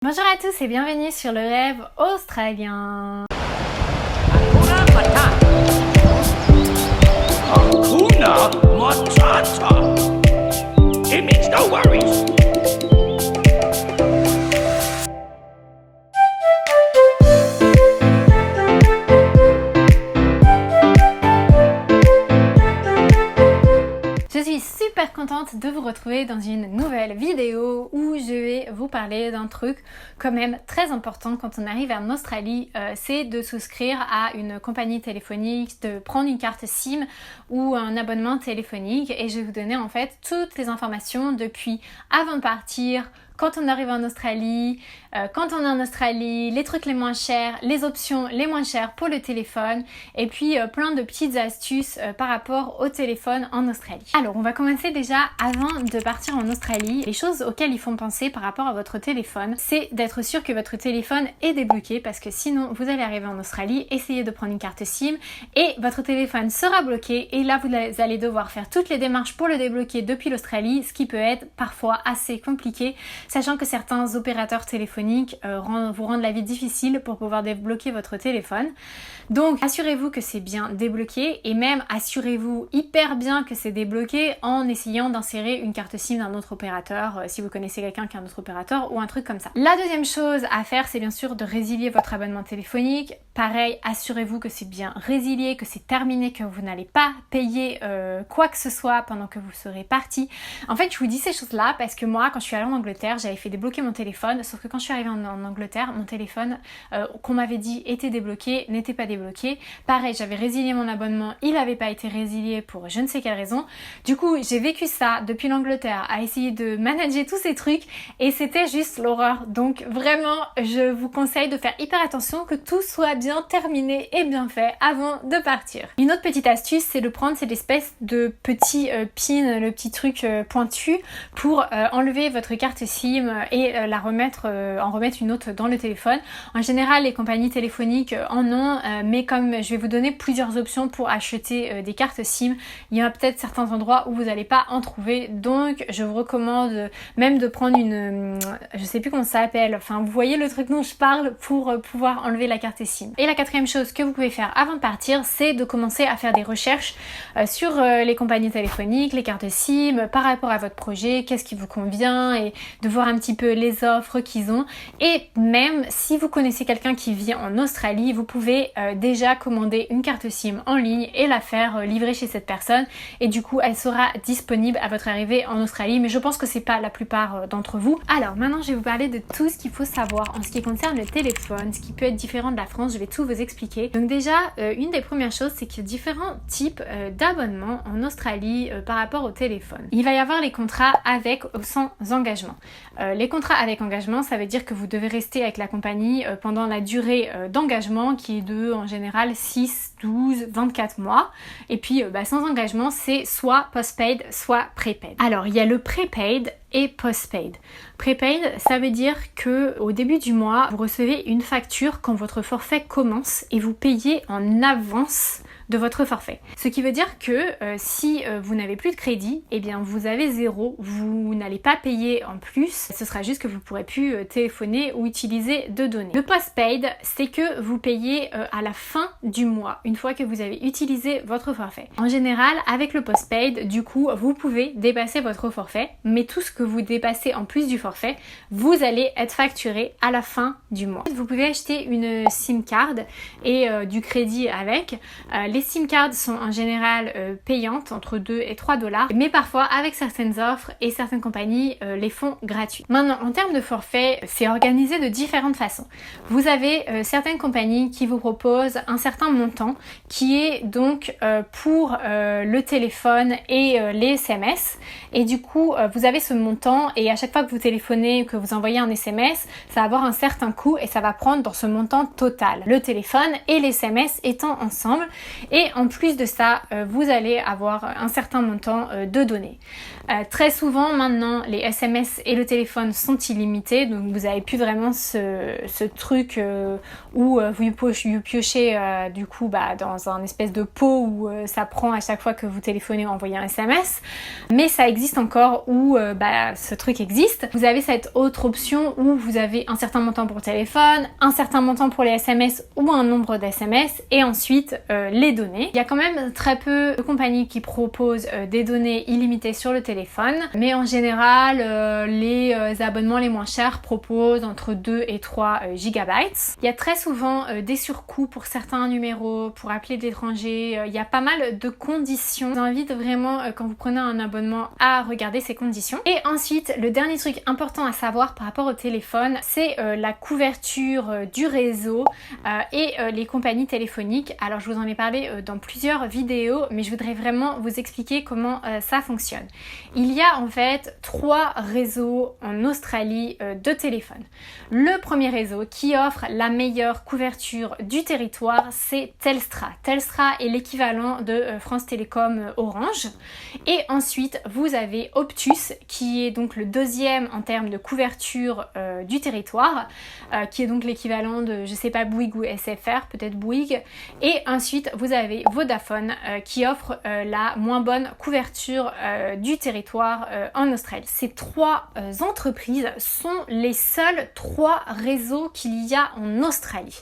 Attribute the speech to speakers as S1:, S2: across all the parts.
S1: Bonjour à tous et bienvenue sur le rêve australien.
S2: Hakuna Matata. It means no worries.
S1: Je suis super contente de vous retrouver dans une nouvelle vidéo où je vais vous parler d'un truc quand même très important quand on arrive en Australie, c'est de souscrire à une compagnie téléphonique, de prendre une carte SIM ou un abonnement téléphonique, et je vais vous donner en fait toutes les informations depuis avant de partir, quand on arrive en Australie, quand on est en Australie, les trucs les moins chers, les options les moins chères pour le téléphone, et puis plein de petites astuces par rapport au téléphone en Australie. Alors on va commencer déjà avant de partir en Australie. Les choses auxquelles il faut penser par rapport à votre téléphone, c'est d'être sûr que votre téléphone est débloqué, parce que sinon vous allez arriver en Australie, essayer de prendre une carte SIM et votre téléphone sera bloqué, et là vous allez devoir faire toutes les démarches pour le débloquer depuis l'Australie, ce qui peut être parfois assez compliqué, sachant que certains opérateurs téléphoniques vous rendent la vie difficile pour pouvoir débloquer votre téléphone. Donc assurez-vous que c'est bien débloqué, et même assurez-vous hyper bien que c'est débloqué en essayant d'insérer une carte SIM d'un autre opérateur, si vous connaissez quelqu'un qui a un autre opérateur ou un truc comme ça. La deuxième chose à faire, c'est bien sûr de résilier votre abonnement téléphonique. Pareil, assurez-vous que c'est bien résilié, que c'est terminé, que vous n'allez pas payer quoi que ce soit pendant que vous serez parti. En fait, je vous dis ces choses-là parce que moi, quand je suis allée en Angleterre, j'avais fait débloquer mon téléphone, sauf que quand je suis arrivée en Angleterre, mon téléphone qu'on m'avait dit était débloqué, n'était pas débloqué. Pareil, j'avais résilié mon abonnement, il n'avait pas été résilié pour je ne sais quelle raison. Du coup, j'ai vécu ça depuis l'Angleterre, à essayer de manager tous ces trucs, et c'était juste l'horreur. Donc vraiment, je vous conseille de faire hyper attention, que tout soit bien terminé et bien fait avant de partir. Une autre petite astuce, c'est de prendre cette espèce de petit pin, le petit truc pointu, pour enlever votre carte SIM et en remettre une autre dans le téléphone. En général, les compagnies téléphoniques en ont, mais comme je vais vous donner plusieurs options pour acheter des cartes SIM, il y a peut-être certains endroits où vous n'allez pas en trouver, donc je vous recommande même de prendre une, je sais plus comment ça s'appelle, enfin vous voyez le truc dont je parle, pour pouvoir enlever la carte SIM. Et la quatrième chose que vous pouvez faire avant de partir, c'est de commencer à faire des recherches sur les compagnies téléphoniques, les cartes SIM, par rapport à votre projet, qu'est-ce qui vous convient, et de voir un petit peu les offres qu'ils ont. Et même si vous connaissez quelqu'un qui vit en Australie, vous pouvez déjà commander une carte SIM en ligne et la faire livrer chez cette personne, et du coup elle sera disponible à votre arrivée en Australie, mais je pense que c'est pas la plupart d'entre vous. Alors maintenant je vais vous parler de tout ce qu'il faut savoir en ce qui concerne le téléphone, ce qui peut être différent de la France. Je vais tout vous expliquer. Donc déjà, une des premières choses, c'est qu'il y a différents types d'abonnements en Australie par rapport au téléphone. Il va y avoir les contrats avec ou sans engagement. Les contrats avec engagement, ça veut dire que vous devez rester avec la compagnie pendant la durée d'engagement, qui est de en général 6, 12, 24 mois. Et puis sans engagement, c'est soit postpaid, soit prepaid. Alors il y a le prepaid et postpaid. Prepaid, ça veut dire que au début du mois, vous recevez une facture quand votre forfait commence, et vous payez en avance de votre forfait. Ce qui veut dire que si vous n'avez plus de crédit, eh bien vous avez zéro, vous n'allez pas payer en plus, ce sera juste que vous ne pourrez plus téléphoner ou utiliser de données. Le postpaid, c'est que vous payez à la fin du mois, une fois que vous avez utilisé votre forfait. En général, avec le postpaid, du coup, vous pouvez dépasser votre forfait, mais tout ce que vous dépassez en plus du forfait, vous allez être facturé à la fin du mois. Vous pouvez acheter une SIM card et du crédit avec. Les SIM cards sont en général payantes entre 2 et 3 $, mais parfois avec certaines offres et certaines compagnies les font gratuits. Maintenant, en termes de forfait, c'est organisé de différentes façons. Vous avez certaines compagnies qui vous proposent un certain montant qui est donc pour le téléphone et les SMS, et du coup vous avez ce montant, et à chaque fois que vous téléphonez, que vous envoyez un SMS, ça va avoir un certain coût et ça va prendre dans ce montant total, le téléphone et les SMS étant ensemble. Et en plus de ça, vous allez avoir un certain montant de données. Très souvent maintenant, les SMS et le téléphone sont illimités, donc vous n'avez plus vraiment ce truc où vous piochez du coup dans un espèce de pot où ça prend à chaque fois que vous téléphonez ou envoyez un SMS. Mais ça existe encore où ce truc existe. Vous avez cette autre option où vous avez un certain montant pour le téléphone, un certain montant pour les SMS ou un nombre d'SMS et ensuite les données. Il y a quand même très peu de compagnies qui proposent des données illimitées sur le téléphone, mais en général les abonnements les moins chers proposent entre 2 et 3 gigabytes. Il y a très souvent des surcoûts pour certains numéros, pour appeler d'étrangers, il y a pas mal de conditions. Je vous invite vraiment quand vous prenez un abonnement à regarder ces conditions. Et ensuite, le dernier truc important à savoir par rapport au téléphone, c'est la couverture du réseau et les compagnies téléphoniques. Alors je vous en ai parlé dans plusieurs vidéos, mais je voudrais vraiment vous expliquer comment ça fonctionne. Il y a en fait 3 réseaux en Australie de téléphone. Le premier réseau qui offre la meilleure couverture du territoire, c'est Telstra. Telstra est l'équivalent de France Télécom Orange. Et ensuite, vous avez Optus, qui est donc le deuxième en termes de couverture du territoire, qui est donc l'équivalent de, je sais pas, Bouygues ou SFR, peut-être Bouygues. Et ensuite, vous avez Vodafone, qui offre la moins bonne couverture du territoire en Australie. Ces 3 entreprises sont les seuls 3 réseaux qu'il y a en Australie.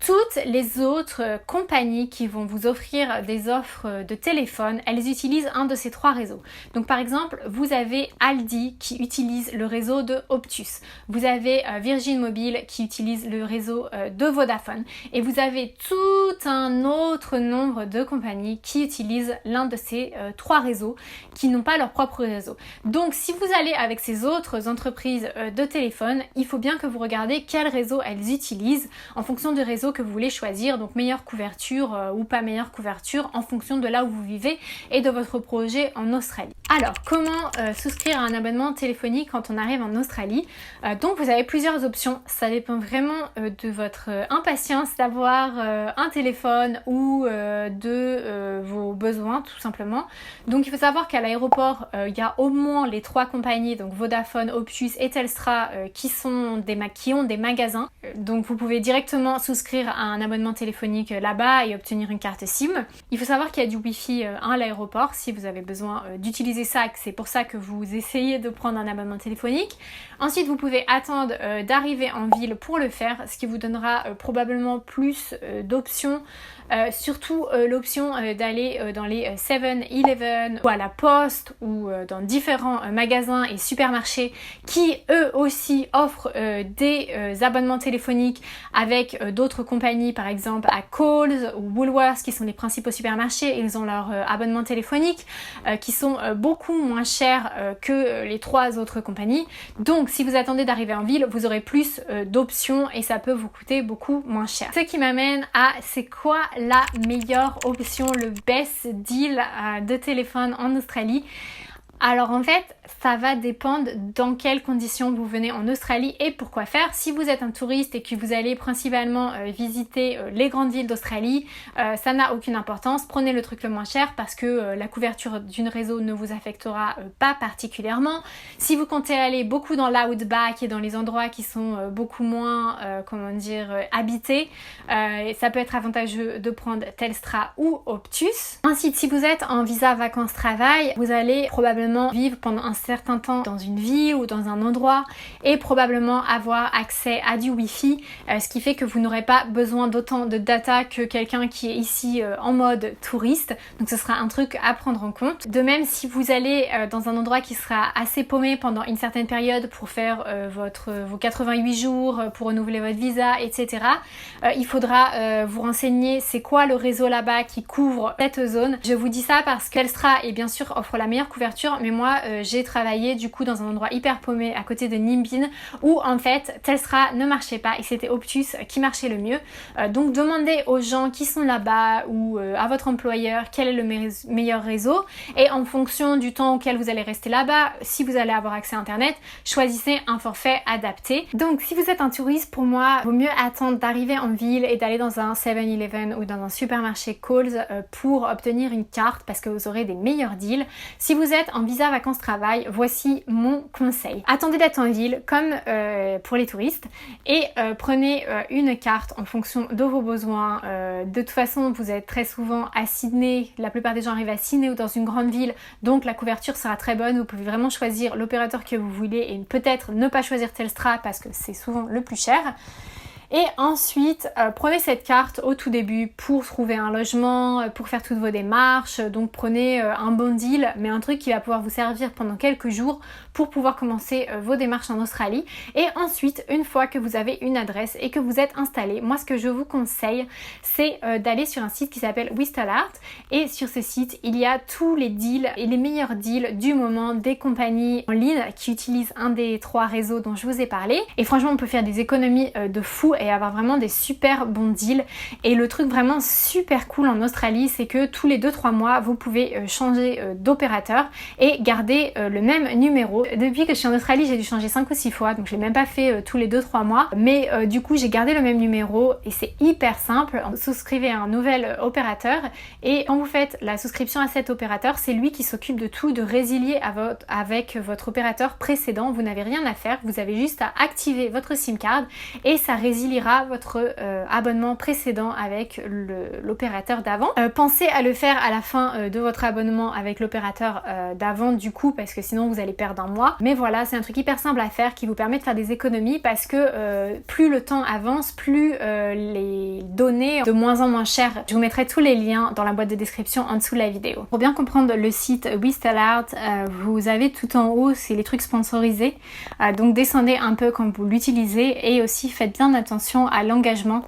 S1: Toutes les autres compagnies qui vont vous offrir des offres de téléphone, elles utilisent un de ces 3 réseaux. Donc par exemple, vous avez Aldi qui utilise le réseau de Optus. Vous avez Virgin Mobile qui utilise le réseau de Vodafone. Et vous avez tout un autre nombre de compagnies qui utilisent l'un de ces 3 réseaux qui n'ont pas leur propre réseau. Donc si vous allez avec ces autres entreprises de téléphone, il faut bien que vous regardez quel réseau elles utilisent en fonction du réseau que vous voulez choisir, donc meilleure couverture ou pas meilleure couverture en fonction de là où vous vivez et de votre projet en Australie. Alors, comment souscrire à un abonnement téléphonique quand on arrive en Australie? Donc vous avez plusieurs options, ça dépend vraiment de votre impatience d'avoir un téléphone ou de vos besoins tout simplement. Donc il faut savoir qu'à l'aéroport, il y a au moins les 3 compagnies, donc Vodafone, Optus et Telstra qui ont des magasins. Donc vous pouvez directement souscrire à un abonnement téléphonique là-bas et obtenir une carte SIM. Il faut savoir qu'il y a du Wi-Fi à l'aéroport si vous avez besoin d'utiliser ça, que c'est pour ça que vous essayez de prendre un abonnement téléphonique. Ensuite, vous pouvez attendre d'arriver en ville pour le faire, ce qui vous donnera probablement plus d'options, surtout l'option d'aller dans les 7-Eleven ou à la Poste ou dans différents magasins et supermarchés qui eux aussi offrent des abonnements téléphoniques avec d'autres compagnies, par exemple à Coles ou Woolworths qui sont les principaux supermarchés. Ils ont leur abonnement téléphonique qui sont beaucoup moins chers que les 3 autres compagnies. Donc si vous attendez d'arriver en ville, vous aurez plus d'options et ça peut vous coûter beaucoup moins cher. Ce qui m'amène à c'est quoi la meilleure option, le best deal de téléphone en Australie. Alors en fait, ça va dépendre dans quelles conditions vous venez en Australie et pourquoi faire. Si vous êtes un touriste et que vous allez principalement visiter les grandes villes d'Australie, ça n'a aucune importance. Prenez le truc le moins cher parce que la couverture d'une réseau ne vous affectera pas particulièrement. Si vous comptez aller beaucoup dans l'outback et dans les endroits qui sont beaucoup moins, habités, ça peut être avantageux de prendre Telstra ou Optus. Ensuite, si vous êtes en visa vacances-travail, vous allez probablement vivre pendant un certain temps dans une ville ou dans un endroit et probablement avoir accès à du Wi-Fi, ce qui fait que vous n'aurez pas besoin d'autant de data que quelqu'un qui est ici en mode touriste. Donc ce sera un truc à prendre en compte. De même, si vous allez dans un endroit qui sera assez paumé pendant une certaine période pour faire vos 88 jours, pour renouveler votre visa, etc. Il faudra vous renseigner c'est quoi le réseau là-bas qui couvre cette zone. Je vous dis ça parce que Telstra et bien sûr offre la meilleure couverture, mais moi j'ai travailler du coup dans un endroit hyper paumé à côté de Ninh Binh où en fait Telstra ne marchait pas et c'était Optus qui marchait le mieux. Donc demandez aux gens qui sont là-bas ou à votre employeur quel est le meilleur réseau et en fonction du temps auquel vous allez rester là-bas, si vous allez avoir accès à internet, choisissez un forfait adapté. Donc si vous êtes un touriste, pour moi, vaut mieux attendre d'arriver en ville et d'aller dans un 7-Eleven ou dans un supermarché Coles pour obtenir une carte parce que vous aurez des meilleurs deals. Si vous êtes en visa vacances-travail, voici mon conseil. Attendez d'être en ville comme pour les touristes et prenez une carte en fonction de vos besoins. De toute façon, vous êtes très souvent à Sydney, la plupart des gens arrivent à Sydney ou dans une grande ville, donc la couverture sera très bonne. Vous pouvez vraiment choisir l'opérateur que vous voulez et peut-être ne pas choisir Telstra parce que c'est souvent le plus cher. Et ensuite, prenez cette carte au tout début pour trouver un logement, pour faire toutes vos démarches. Donc prenez un bon deal, mais un truc qui va pouvoir vous servir pendant quelques jours pour pouvoir commencer vos démarches en Australie. Et ensuite, une fois que vous avez une adresse et que vous êtes installé, moi ce que je vous conseille, c'est d'aller sur un site qui s'appelle Whistlehart. Et sur ce site, il y a tous les deals et les meilleurs deals du moment des compagnies en ligne qui utilisent un des 3 réseaux dont je vous ai parlé. Et franchement, on peut faire des économies de fou et avoir vraiment des super bons deals. Et le truc vraiment super cool en Australie, c'est que tous les 2-3 mois, vous pouvez changer d'opérateur et garder le même numéro. Depuis que je suis en Australie, j'ai dû changer 5 ou 6 fois, donc je l'ai même pas fait tous les 2-3 mois. Mais du coup, j'ai gardé le même numéro et c'est hyper simple. Souscrivez à un nouvel opérateur et quand vous faites la souscription à cet opérateur, c'est lui qui s'occupe de tout, de résilier avec votre opérateur précédent. Vous n'avez rien à faire, vous avez juste à activer votre SIM card et ça résiliera votre abonnement précédent avec l'opérateur d'avant. Pensez à le faire à la fin de votre abonnement avec l'opérateur d'avant du coup parce que sinon vous allez perdre un mois. Mais voilà, c'est un truc hyper simple à faire qui vous permet de faire des économies parce que plus le temps avance, plus les données de moins en moins chères. Je vous mettrai tous les liens dans la boîte de description en dessous de la vidéo. Pour bien comprendre le site Whistlehart, vous avez tout en haut, c'est les trucs sponsorisés. Donc descendez un peu quand vous l'utilisez et aussi faites bien attention à l'engagement.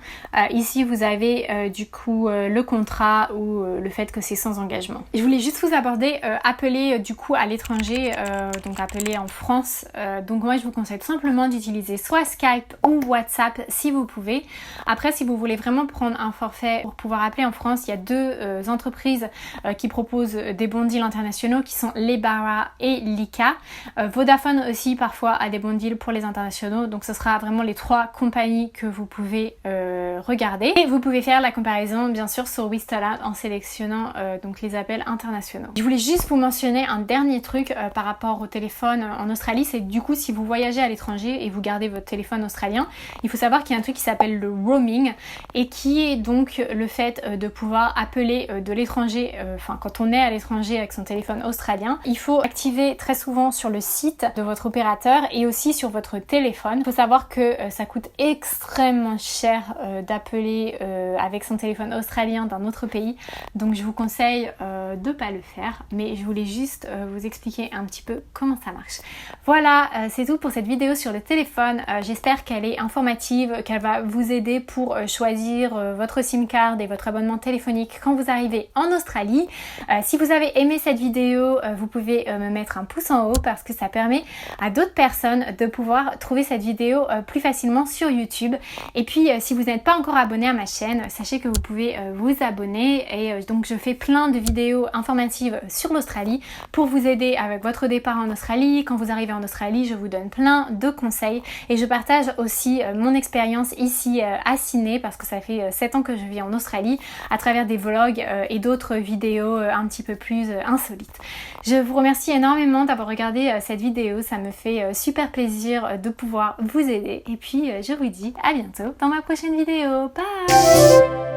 S1: Ici vous avez du coup le contrat ou le fait que c'est sans engagement. Je voulais juste vous aborder appeler du coup à l'étranger, donc appeler en France. Donc moi je vous conseille tout simplement d'utiliser soit Skype ou WhatsApp si vous pouvez. Après si vous voulez vraiment prendre un forfait pour pouvoir appeler en France, il y a 2 entreprises qui proposent des bons deals internationaux qui sont Lebara et Lyca. Vodafone aussi parfois a des bons deals pour les internationaux, donc ce sera vraiment les 3 compagnies que vous pouvez regarder et vous pouvez faire la comparaison bien sûr sur Whistlehart en sélectionnant donc les appels internationaux. Je voulais juste vous mentionner un dernier truc par rapport au téléphone en Australie, c'est du coup si vous voyagez à l'étranger et vous gardez votre téléphone australien, il faut savoir qu'il y a un truc qui s'appelle le roaming et qui est donc le fait de pouvoir appeler de l'étranger, enfin quand on est à l'étranger avec son téléphone australien, il faut activer très souvent sur le site de votre opérateur et aussi sur votre téléphone. Il faut savoir que ça coûte extrêmement cher d'appeler avec son téléphone australien d'un autre pays, donc je vous conseille de pas le faire, mais je voulais juste vous expliquer un petit peu comment ça marche. Voilà, c'est tout pour cette vidéo sur le téléphone. J'espère qu'elle est informative, qu'elle va vous aider pour choisir votre SIM card et votre abonnement téléphonique quand vous arrivez en Australie. Si vous avez aimé cette vidéo, vous pouvez me mettre un pouce en haut parce que ça permet à d'autres personnes de pouvoir trouver cette vidéo plus facilement sur YouTube. Et puis si vous n'êtes pas encore abonné à ma chaîne, sachez que vous pouvez vous abonner et donc je fais plein de vidéos informatives sur l'Australie pour vous aider avec votre départ en Australie. Quand vous arrivez en Australie, je vous donne plein de conseils et je partage aussi mon expérience ici à Sydney parce que ça fait 7 ans que je vis en Australie à travers des vlogs et d'autres vidéos un petit peu plus insolites. Je vous remercie énormément d'avoir regardé cette vidéo, ça me fait super plaisir de pouvoir vous aider et puis je vous dis à bientôt dans ma prochaine vidéo. Bye!